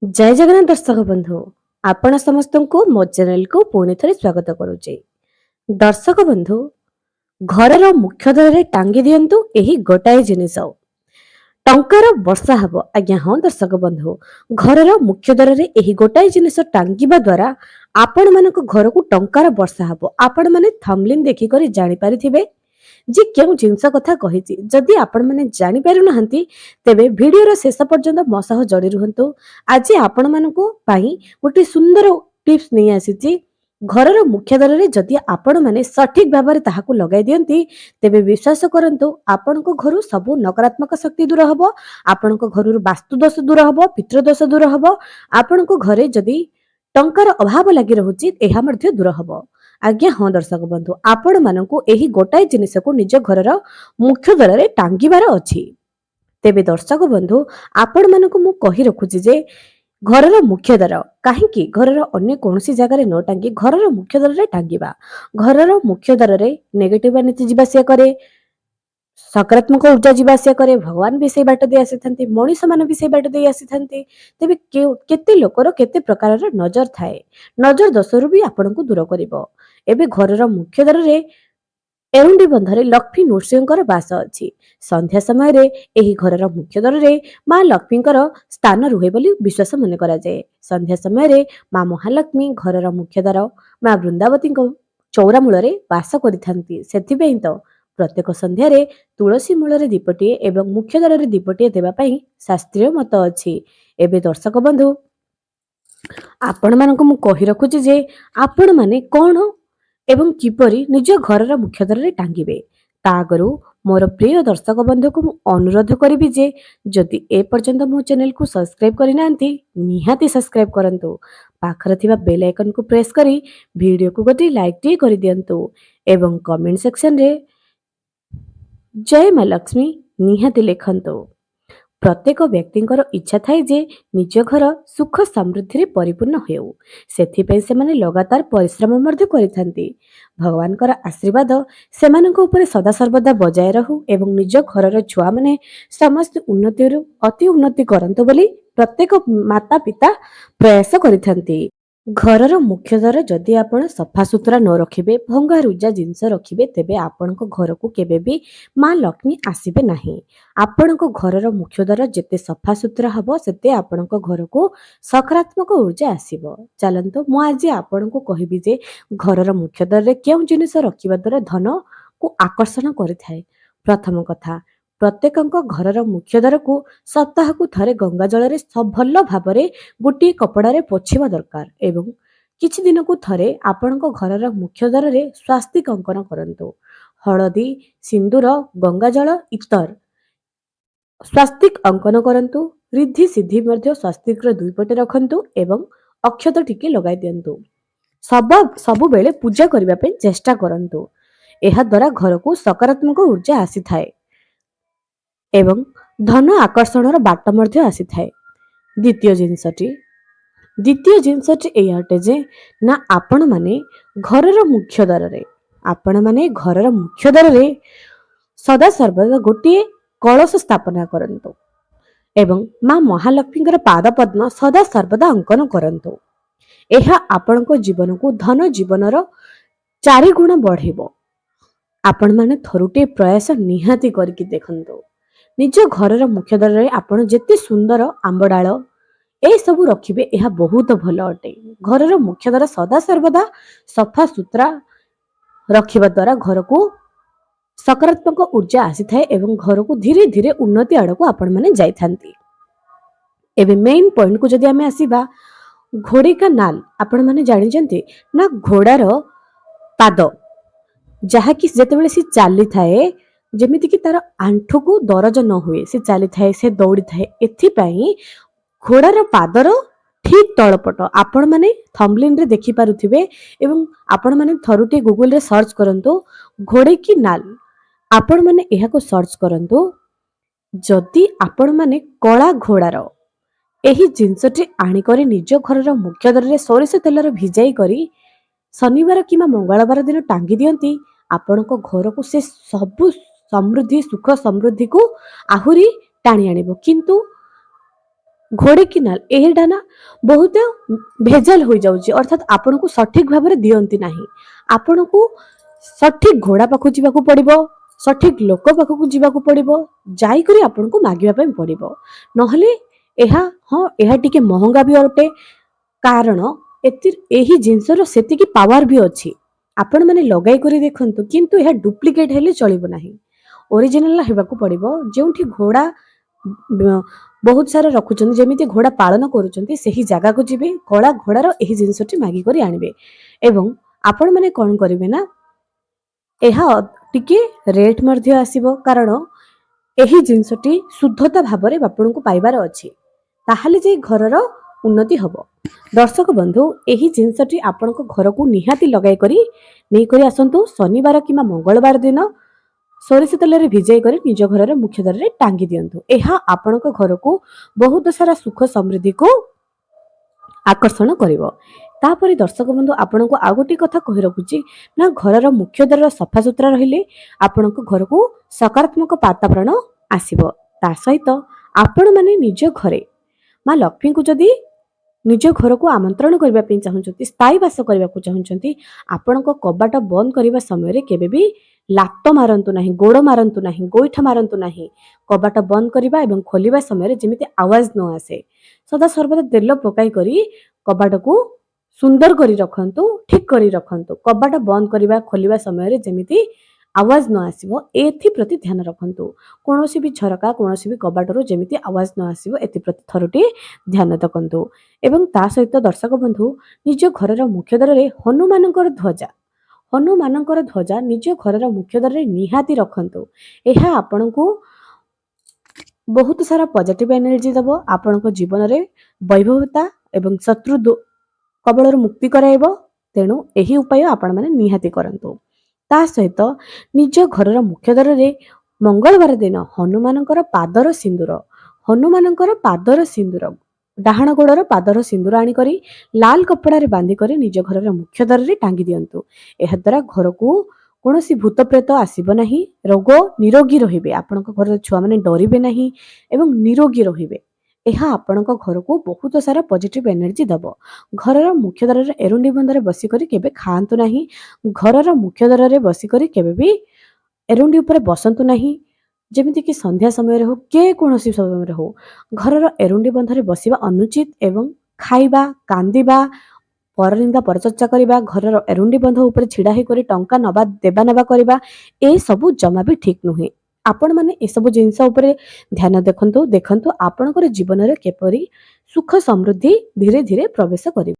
जय जगन्नाथ दर्शक बंधु आपण समस्त को मो चैनल को पुणी थे स्वागत करुचे। दर्शक बंधु घर मुख्य द्वार टांगी दिंतु यही गोटाए जिनिस टंकार वर्षा हब। आज्ञा हाँ दर्शक बंधु घर मुख्य द्वार यही गोटाए जिनिस टांगिबा द्वारा आपण मान घर को टंकार वर्षा हब। आपण माने थंबनेल देखिक जानि पारिथिबे जे केउ जिनस कथा कहिछि। जदि आपण माने जानि पारु नाहंती तेबे वीडियो शेष पर्यंत मो सह जड़ी रुहंतु। आज आपण मानकु पाई गोटे सुंदर टिप्स नहीं आसीछि। घरर मुख्य द्वार जदि आपण माने सठिक भाव ताहाकु लगाई दियंती तेबे विश्वास करंतु आपणको घरु सबु नकारात्मक शक्ति दूर हबो। आपणको घरु वास्तु दोष दूर हबो, पितृ दोष दूर हबो। आपणको घरे जदि टंकार अभाव लागि रहुछि एहा मध्ये दूर हबो। आज्ञा हाँ दर्शक बंधु आपण मानकु एही गोटाए जिनिस को निज घरर मुख्य द्वार टांगिबार अछि। तेबे दर्शक बंधु आपण मानकु मु कहि रखुछि जे घरर मुख्य द्वार काहेकि घरर अन्य कोनोसी जगह न टांगी घरर मुख्य द्वार टांगिबा। घरर मुख्य द्वार नेगेटिव एनर्जी जीवासिया करे, सकारात्मक ऊर्जा जीवासिया करे। भगवान भी से बाट दे आसी मनीष मान भी से बाट दे आसी। तेबे केते लोकर केते प्रकार नजर थाए, नजर दोषरु भी आपण को दूर करिवो। एबे घरर मुख्य द्वार रे एरुंडी बंधरे लक्ष्मी नृसिंहकर वास अछि। संध्या समय रे एही घरर मुख्य द्वार रे मां लक्ष्मीकर स्थान रुहे बोली विश्वास मन करा जाए। संध्या समय रे मां महालक्ष्मी घरर मुख्य द्वार मां वृंदावती चौरा मूल रे वास करिथांती। सेथिबे तो प्रत्येक संध्या रे तुलसी मूल रे दीपटिए एवं मुख्य द्वार रे दीपटिए देबा पई शास्त्रीय मत अछि। एबे दर्शक बंधु आपण मानक मु कहि रखुछि जे आपण माने कोन एवं किपरि निज घरर मुख्य द्वार टांगिबे। ता आगरु मोर प्रिय दर्शक बंधु को अनुरोध करी जे जदि ए पर्यंत मो चैनल को सब्सक्राइब करि नांती निहाती सब्सक्राइब करंतु। पाखर थिबा बेल आइकन को प्रेस करी वीडियो को गोटे लाइक टी करि दियंतु एवं कमेंट सेक्शन रे जय मां लक्ष्मी निहाती लेखंतु। प्रत्येक व्यक्तिंकर इच्छा थाए जे निज घर सुख समृद्धि परिपूर्ण हेउ। सेथिपई से माने लगातार परिश्रम मध्य करिथांती। भगवानकर आशीर्वाद सेमानक उपरे सदा सर्वदा बजाय रहु एवं निज घरर छुआ माने समस्त उन्नति अति उन्नति करंतु बोली प्रत्येक माता पिता प्रयास करिथांती। घरर मुख्य द्वार जदि आपण सफा सुतरा न रखिबे, भंगा रुजा जिनस रखिबे तेबे आपणक घर को केबे भी मां लक्ष्मी आसीबे नाही। आपणक घरर मुख्य द्वार जेते सफा सुतरा हबो सेते आपणक घर को सकारात्मक ऊर्जा आसीबो। चलंतु मु आज आपणको कहिबी जे घरर मुख्य द्वार रे केउ जिनिस रखिबा द्वारा धन को आकर्षण करिथाय। प्रथम कथा प्रत्येकଙ୍କ घरर मुख्य द्वार को सप्ताह को थरे गंगा जल रे भल भाबरे गोटी कपड़ा रे पोछिबा दरकार एवं किछि दिन को थरे आपणको घरर मुख्य द्वार रे स्वास्तिक अंकन करंतु। हळदी, सिंदूर, गंगा जल इतर स्वास्तिक अंकन करंतु। रिद्धि सिद्धि मध्य स्वास्तिक रे दुई पटे रखंतु एवं अक्षत टिके लगाई दियंतु। सबु बेले पूजा करिबा पे चेष्टा करंतु। एहा द्वारा घर को सकारात्मक ऊर्जा आसी थाए एवं धन आकर्षणर बाट मध्य आसी थाए। द्वितीय जिनसटी एयाटे जे ना आपण माने घरर मुख्य द्वार रे सदा सर्वदा गोटे कलश स्थापना करंतु एवं मां महालक्ष्मीकर पाद पद्म सदा सर्वदा अंकन करंतु। एहा आपणको जीवन को धन जीवनर 4 गुण बढ़ेबो। आपण माने थरुटे प्रयास निहाती करके देखंतु। निज घरर मुख्य द्वार रे आपण जेते सुंदर आंबडाळ ए सब रखिबे एहा बहुत भल अटे। घरर मुख्य द्वार सदा सर्वदा सफा सुतरा रखिबा द्वारा घर को सकारात्मक ऊर्जा आसी थाए एवं घर को धीरे धीरे उन्नति आड़ को आपण माने जाई थांती। एबे मेन पॉइंट को जदि हमें आसीबा घोड़े का नाल आपण माने जानि जंती ना घोड़ार पाद जहा कि जेतेबेले से चाली थाए जेमिति कि तार आंठू को दरज न हुए से चाली थाए से दौड़ी थाए। एथि पई घोड़ार पादर ठीक तळपट आपण माने थंबनेल रे देखि पारुथिबे एवं आपण माने थरुटे गूगल रे सर्च करंतु घोड़े की नाल आपण माने एहा को सर्च करंतु। जदि आपण माने कला घोड़ार एही जिनसटी आनी करी निज घरर मुख्य द्वार रे सोरिष तेलर भिजाई करी शनिवार किमा मंगलवार दिन टांगी दियंती आपणको घर को से सबु समृद्धि सुख समृद्धि को आहुरी टाणी आनिबो। किंतु ଘୋଡେଇକିନା ଏଇଟା ନା ବହୁତ ଭେଜାଲ ହୋଇଯାଉଛି, ଅର୍ଥାତ୍ ଆପଣଙ୍କୁ ସଠିକ ଭାବରେ ଦିଅନ୍ତି ନାହିଁ। ଆପଣଙ୍କୁ ସଠିକ ଘୋଡା ପାଖକୁ ଯିବାକୁ ପଡିବ, ସଠିକ ଲୋକ ପାଖକୁ ଯିବାକୁ ପଡିବ, ଯାଇକରି ଆପଣଙ୍କୁ ମାଗିବା ପାଇଁ ପଡିବ। ନହେଲେ ଏହା ଟିକେ ମହଙ୍ଗା ବି ଅଟେ, କାରଣ ଏହି ଜିନିଷର ସେତିକି ପାୱାର ବି ଅଛି। ଆପଣମାନେ ଲଗାଇ କରି ଦେଖନ୍ତୁ, କିନ୍ତୁ ଏହା ଡୁପ୍ଲିକେଟ ହେଲେ ଚଳିବ ନାହିଁ। ଓରିଜିନାଲ ହେବାକୁ ପଡିବ। ଯେଉଁଠି ଘୋଡା ବହୁତ ସାରା ରଖୁଛନ୍ତି, ଯେମିତି ଘୋଡା ପାଳନ କରୁଛନ୍ତି, ସେହି ଜାଗାକୁ ଯିବେ, କଳା ଘୋଡାର ଏହି ଜିନିଷଟି ମାଗିକରି ଆଣିବେ। ଏବଂ ଆପଣମାନେ କଣ କରିବେ ନା, ଏହା ଟିକେ ରେଟ୍ ମଧ୍ୟ ଆସିବ, କାରଣ ଏହି ଜିନିଷଟି ଶୁଦ୍ଧତା ଭାବରେ ଆପଣଙ୍କୁ ପାଇବାର ଅଛି। ତାହେଲେ ଯାଇ ଘରର ଉନ୍ନତି ହବ। ଦର୍ଶକ ବନ୍ଧୁ, ଏହି ଜିନିଷଟି ଆପଣଙ୍କ ଘରକୁ ନିହାତି ଲଗାଇ କରି ନେଇକରି ଆସନ୍ତୁ। ଶନିବାର କିମ୍ବା ମଙ୍ଗଳବାର ଦିନ ସୋରିଷ ତେଲରେ ଭିଜାଇ କରି ନିଜ ଘରର ମୁଖ୍ୟ ଦ୍ୱାରରେ ଟାଙ୍ଗି ଦିଅନ୍ତୁ। ଏହା ଆପଣଙ୍କ ଘରକୁ ବହୁତ ସାରା ସୁଖ ସମୃଦ୍ଧିକୁ ଆକର୍ଷଣ କରିବ। ତାପରେ ଦର୍ଶକ ବନ୍ଧୁ, ଆପଣଙ୍କୁ ଆଉ ଗୋଟିଏ କଥା କହି ରଖୁଛି ନା, ଘରର ମୁଖ୍ୟ ଦ୍ୱାର ସଫାସୁତୁରା ରହିଲେ ଆପଣଙ୍କ ଘରକୁ ସକାରାତ୍ମକ ବାତାବରଣ ଆସିବ। ତା ସହିତ ଆପଣମାନେ ନିଜ ଘରେ ମା ଲକ୍ଷ୍ମୀଙ୍କୁ ଯଦି ନିଜ ଘରକୁ ଆମନ୍ତ୍ରଣ କରିବା ପାଇଁ ଚାହୁଁଛନ୍ତି, ସ୍ଥାୟୀ ବାସ କରିବାକୁ ଚାହୁଁଛନ୍ତି, ଆପଣଙ୍କ କବାଟ ବନ୍ଦ କରିବା ସମୟରେ କେବେ ବି ଲାତ ମାରନ୍ତୁ ନାହିଁ, ଗୋଡ଼ ମାରନ୍ତୁ ନାହିଁ, ଗୋଇଠା ମାରନ୍ତୁ ନାହିଁ। କବାଟ ବନ୍ଦ କରିବା ଏବଂ ଖୋଲିବା ସମୟରେ ଯେମିତି ଆୱାଜ ନ ଆସେ, ସଦାସର୍ବଦା ତେଲ ପକାଇ କରି କବାଟକୁ ସୁନ୍ଦର କରି ରଖନ୍ତୁ, ଠିକ କରି ରଖନ୍ତୁ। କବାଟ ବନ୍ଦ କରିବା ଖୋଲିବା ସମୟରେ ଯେମିତି ଆୱାଜ ନ ଆସିବ, ଏଥିପ୍ରତି ଧ୍ୟାନ ରଖନ୍ତୁ। କୌଣସି ବି ଝରକା, କୌଣସି ବି କବାଟରୁ ଯେମିତି ଆୱାଜ ନ ଆସିବ, ଏଥିପ୍ରତି ଥରୁଟି ଧ୍ୟାନ ରଖନ୍ତୁ। ଏବଂ ତା ସହିତ ଦର୍ଶକ ବନ୍ଧୁ, ନିଜ ଘରର ମୁଖ୍ୟ ଦ୍ୱାରରେ ହନୁମାନଙ୍କର ଧ୍ୱଜା ନିଜ ଘରର ମୁଖ୍ୟ ଦ୍ୱାରରେ ନିହାତି ରଖନ୍ତୁ। ଏହା ଆପଣଙ୍କୁ ବହୁତ ସାରା ପଜିଟିଭ ଏନର୍ଜି ଦେବ। ଆପଣଙ୍କ ଜୀବନରେ ବୈଭବତା ଏବଂ ଶତ୍ରୁ କବଳରୁ ମୁକ୍ତି କରାଇବ। ତେଣୁ ଏହି ଉପାୟ ଆପଣମାନେ ନିହାତି କରନ୍ତୁ। ତା ସହିତ ନିଜ ଘରର ମୁଖ୍ୟ ଦ୍ୱାରରେ ମଙ୍ଗଳବାର ଦିନ ହନୁମାନଙ୍କର ପାଦର ସିନ୍ଦୁର, ଡାହାଣ ଗୋଡ଼ର ପାଦର ସିନ୍ଦୁର ଆଣିକରି ଲାଲ କପଡ଼ାରେ ବାନ୍ଧିକରି ନିଜ ଘରର ମୁଖ୍ୟ ଦ୍ୱାରରେ ଟାଙ୍ଗି ଦିଅନ୍ତୁ। ଏହାଦ୍ୱାରା ଘରକୁ କୌଣସି ଭୂତ ପ୍ରେତ ଆସିବ ନାହିଁ, ରୋଗ ନିରୋଗୀ ରହିବେ, ଆପଣଙ୍କ ଘରର ଛୁଆମାନେ ଡରିବେ ନାହିଁ ଏବଂ ନିରୋଗୀ ରହିବେ। ଏହା ଆପଣଙ୍କ ଘରକୁ ବହୁତ ସାରା ପଜିଟିଭ ଏନର୍ଜି ଦେବ। ଘରର ମୁଖ୍ୟ ଦ୍ୱାରରେ ଏରୁଣ୍ଡି ବନ୍ଧରେ ବସିକରି କେବେ ଖାଆନ୍ତୁ ନାହିଁ। ଘରର ମୁଖ୍ୟ ଦ୍ୱାରରେ ବସିକରି କେବେ ବି ଏରୁଣ୍ଡି ଉପରେ ବସନ୍ତୁ ନାହିଁ। ଯେମିତିକି ସନ୍ଧ୍ୟା ସମୟରେ ହଉ, କୌଣସି ସମୟରେ ହଉ, ଘରର ଏରୁଣ୍ଡି ବନ୍ଧରେ ବସିବା ଅନୁଚିତ। ଏବଂ ଖାଇବା, କାନ୍ଦିବା, ପରନିନ୍ଦା ପରଚର୍ଚ୍ଚା କରିବା, ଘରର ଏରୁଣ୍ଡି ବନ୍ଧ ଉପରେ ଛିଡ଼ା ହୋଇକରି ଟଙ୍କା ଦେବା ନେବା କରିବା, ଏସବୁ ଜମା ବି ଠିକ ନୁହେଁ। ଆପଣମାନେ ଏସବୁ ଜିନିଷ ଉପରେ ଧ୍ୟାନ ଦେଖନ୍ତୁ ଆପଣଙ୍କର ଜୀବନରେ କିପରି ସୁଖ ସମୃଦ୍ଧି ଧୀରେ ଧୀରେ ପ୍ରବେଶ କରିବ।